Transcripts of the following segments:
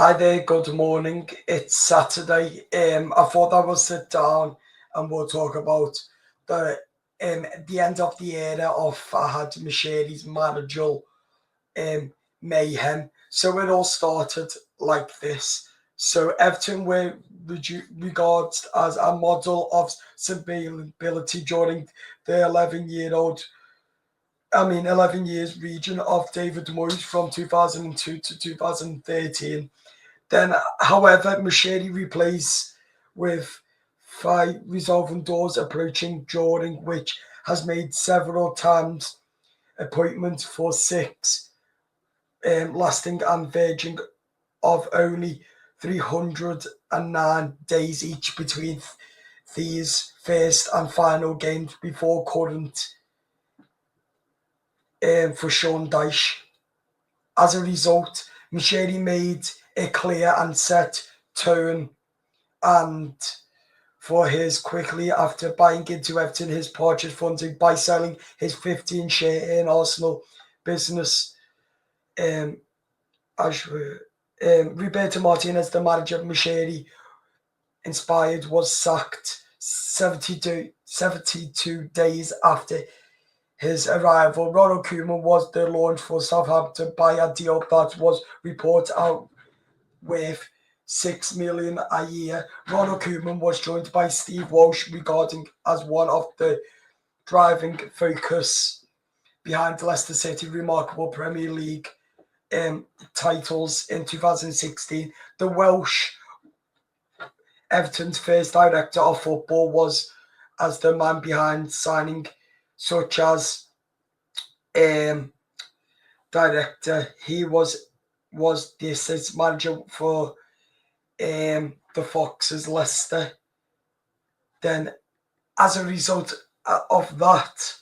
Hi there, good morning. It's Saturday. I thought I would sit down and we'll talk about the end of the era of Farhad Moshire's managerial um, mayhem. So it all started like this. So Everton were regarded as a model of stability during the 11 years region of David Moyes from 2002 to 2013. Then, however, Moshiri replaced with five resolving doors approaching, during which has made several times appointments for six, lasting and verging of only 309 days each between these first and final games before current for Sean Dyche. As a result, Moshiri made a clear and set tone and for his quickly after buying into Everton, his purchase funding by selling his 15 share in Arsenal business. Um, as Roberto Martinez, the manager of Moshiri, inspired, was sacked 72 days after his arrival. Ronald Koeman was the launch for Southampton by a deal that was reported out with 6 million a year. Ronald Koeman was joined by Steve Walsh, regarding as one of the driving focus behind Leicester City remarkable Premier League titles in 2016. The Welsh, Everton's first director of football, was as the man behind signing such as director. He was the assistant manager for the Foxes Leicester. Then, as a result of that,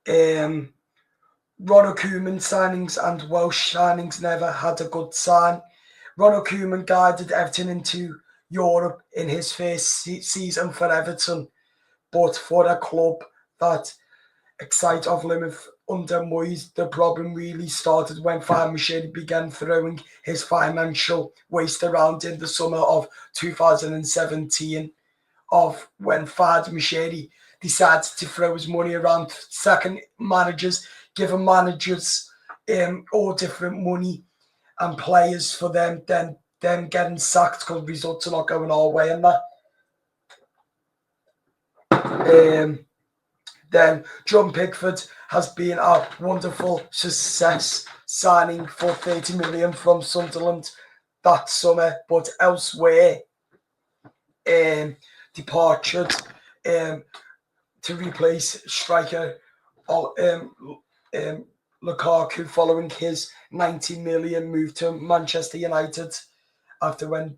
Ronald Koeman signings and Welsh signings never had a good sign. Ronald Koeman guided Everton into Europe in his first season for Everton, but for a club that excite of limit under Moyes, the problem really started when Farhad Moshire began throwing his financial waste around in the summer of 2017, of when Farhad Moshire decided to throw his money around, second managers, giving managers all different money and players for them, then getting sacked because results are not going our way and that. Then John Pickford has been a wonderful success, signing for 30 million from Sunderland that summer, but elsewhere departed to replace striker Lukaku following his 90 million move to Manchester United after when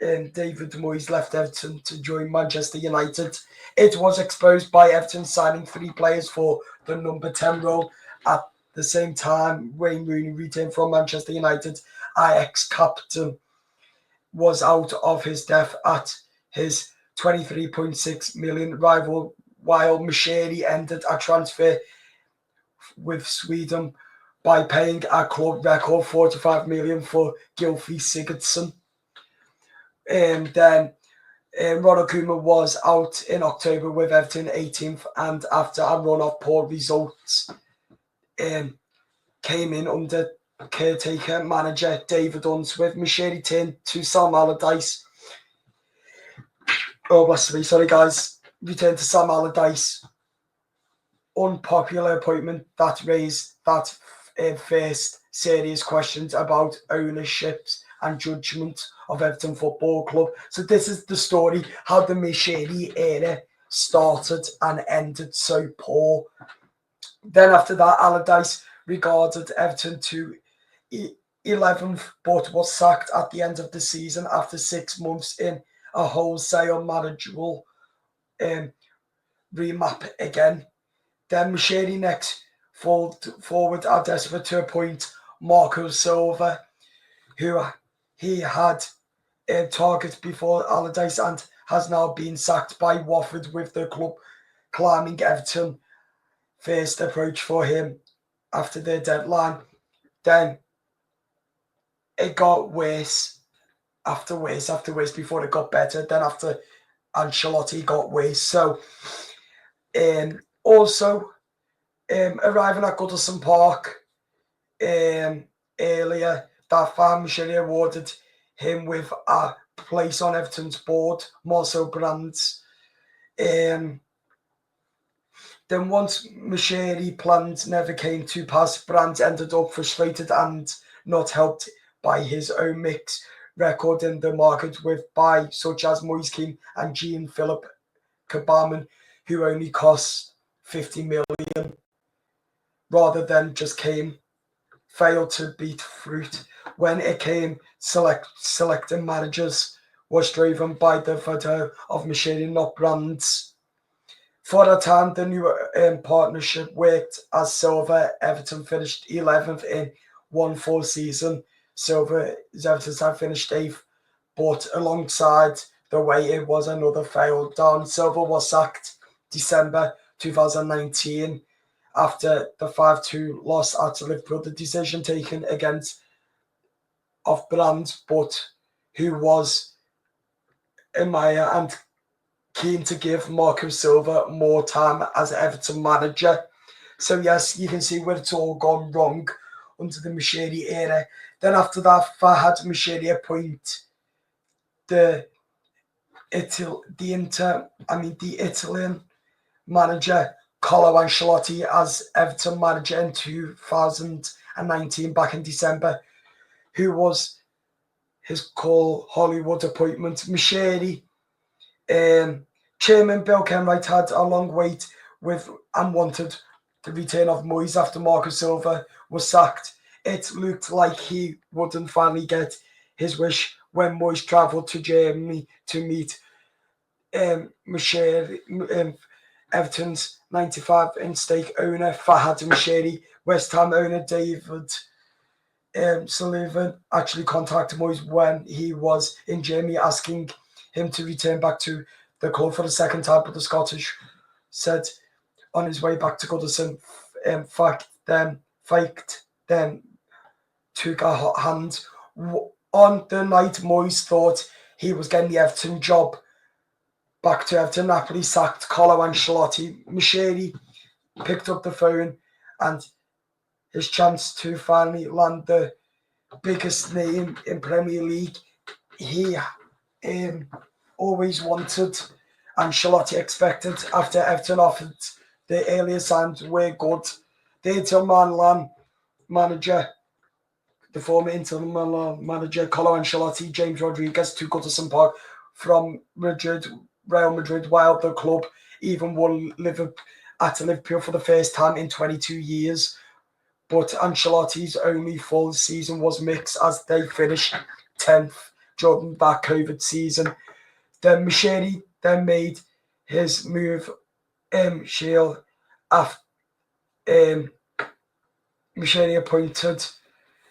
David Moyes left Everton to join Manchester United. It was exposed by Everton signing three players for the number 10 role. At the same time, Wayne Rooney returned from Manchester United. Ajax captain was out of his depth at his 23.6 million rival, while Moshiri ended a transfer with Sweden by paying a club record 45 million for Gylfi Sigurdsson. Then Ronald Koeman was out in October with Everton 18th, and after a run of poor results, came in under caretaker manager David Unsworth. Moshiri turned to Sam Allardyce. Oh, bless me, sorry guys. Returned to Sam Allardyce. Unpopular appointment that raised that first serious questions about ownerships and judgment of Everton Football Club. So this is the story, how the Moshire era started and ended so poor. Then after that, Allardyce regarded Everton to 11th, but was sacked at the end of the season after 6 months in a wholesale managerial remap again. Then Moshiri next forward are desperate to appoint Marco Silva, who he had targeted before Allardyce and has now been sacked by Watford, with the club claiming Everton first approach for him after their deadline. Then it got worse. after worse before it got better. Then after Ancelotti got worse. So also arriving at Goodison Park earlier that Farhad Moshire Era awarded him with a place on Everton's board, more so Brands. Then once Moshire plans never came to pass, Brands ended up frustrated and not helped by his own mixed record in the market with buys such as Moise Kean and Jean-Philippe Kabaman, who only cost 50 million rather than just came. Failed to beat fruit when it came selecting managers was driven by the photo of Moshire, not Brands. For a time, the new partnership worked as Silva. Everton finished 11th in one full season. Silva's Everton side finished 8th, but alongside the way it was another failed down. Silva was sacked December 2019 after the 5-2 loss at Liverpool. The decision taken against of Brands, but who was admire and keen to give Marco Silva more time as Everton manager. So yes, you can see where it's all gone wrong under the Moshire era. Then after that, Farhad Moshire appoint the Italian manager Carlo Ancelotti as Everton manager in 2019, back in December, who was his call Hollywood appointment. Moshire, Chairman Bill Kenwright had a long wait with and wanted the return of Moyes after Marco Silva was sacked. It looked like he wouldn't finally get his wish when Moyes travelled to Germany to meet Moshire, Everton's 95% stake owner Farhad Moshire. West Ham owner David Sullivan actually contacted Moyes when he was in Germany, asking him to return back to the club for the second time, but the Scottish said on his way back to Goodison, faked them took a hot hand. On the night Moyes thought he was getting the Everton job back to Everton, Napoli sacked Carlo Ancelotti. Moshire picked up the phone and his chance to finally land the biggest name in Premier League he always wanted. Ancelotti expected after Everton offered the earlier signs were good. The Inter Milan manager, the former Inter Milan manager Carlo Ancelotti, James Rodriguez to Goodison Park from Real Madrid, while the club even won at Liverpool for the first time in 22 years. But Ancelotti's only full season was mixed as they finished 10th during that COVID season. Then Moshire then made his move. Moshire appointed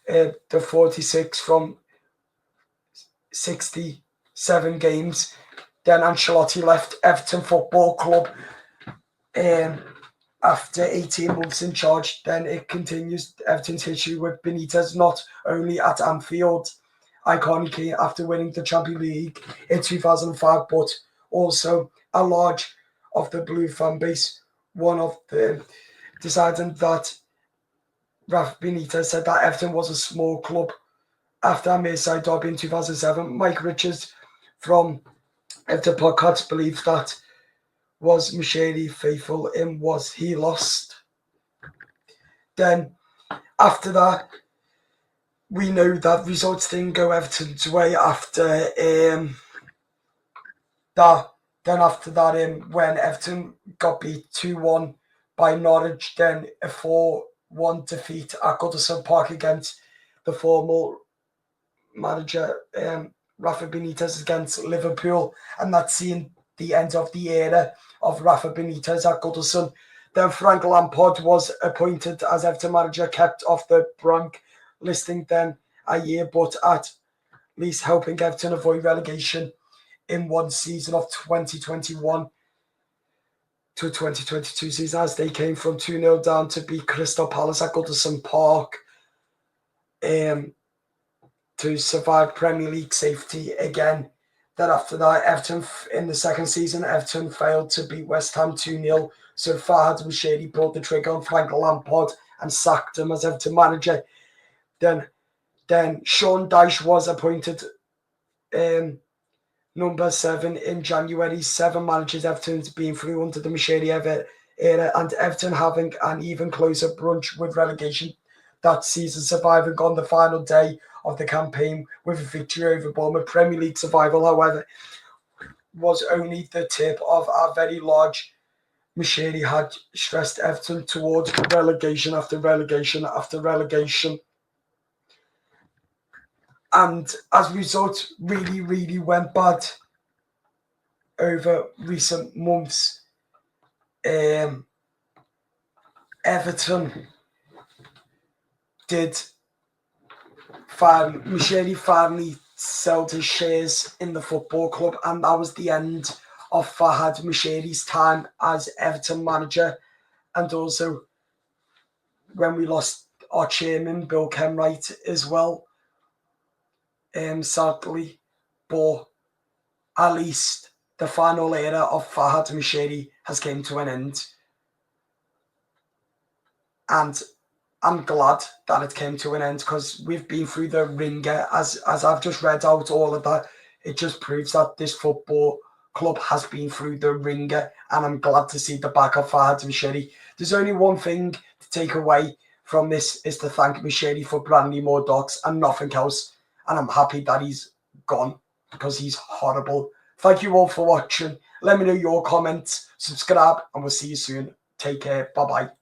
the 46 from 67 games. Then Ancelotti left Everton Football Club after 18 months in charge. Then it continues Everton's history with Benitez, not only at Anfield, iconically after winning the Champions League in 2005, but also a large of the blue fan base. One of them deciding that Rafa Benitez said that Everton was a small club. After a Merseyside derby in 2007, Mike Richards from Everton Podcast believes that was Moshire faithful in was he lost. Then after that, we know that results didn't go Everton's way after that. Then after that, when Everton got beat 2-1 by Norwich, then a 4-1 defeat at Goodison Park against the former manager Rafa Benitez against Liverpool, and that's seen the end of the era of Rafa Benitez at Goodison. Then Frank Lampard was appointed as Everton manager, kept off the rank listing then a year, but at least helping Everton avoid relegation in one season of 2021 to 2022 season, as they came from 2-0 down to beat Crystal Palace at Goodison Park. to survive Premier League safety again. Then after that, Everton, in the second season, Everton failed to beat West Ham 2-0. So Farhad Moshire pulled the trigger on Frank Lampard and sacked him as Everton manager. Then Sean Dyche was appointed number 7 in January. 7 managers Everton's been through under the Moshire era, and Everton having an even closer brunch with relegation that season, surviving on the final day of the campaign with a victory over Bournemouth. Premier League survival, however, was only the tip of a very large. Moshire had stressed Everton towards relegation after relegation after relegation. And as a result, really went bad over recent months. Everton did Moshire finally sold his shares in the football club, and that was the end of Farhad Moshire's time as Everton manager. And also when we lost our chairman, Bill Kenwright, as well, sadly. But at least the final era of Farhad Moshire has came to an end. And I'm glad that it came to an end, because we've been through the ringer. As I've just read out all of that, it just proves that this football club has been through the ringer, and I'm glad to see the back of Farhad Moshire. There's only one thing to take away from this, is to thank Moshire for branding more dogs and nothing else. And I'm happy that he's gone, because he's horrible. Thank you all for watching. Let me know your comments, subscribe, and we'll see you soon. Take care. Bye-bye.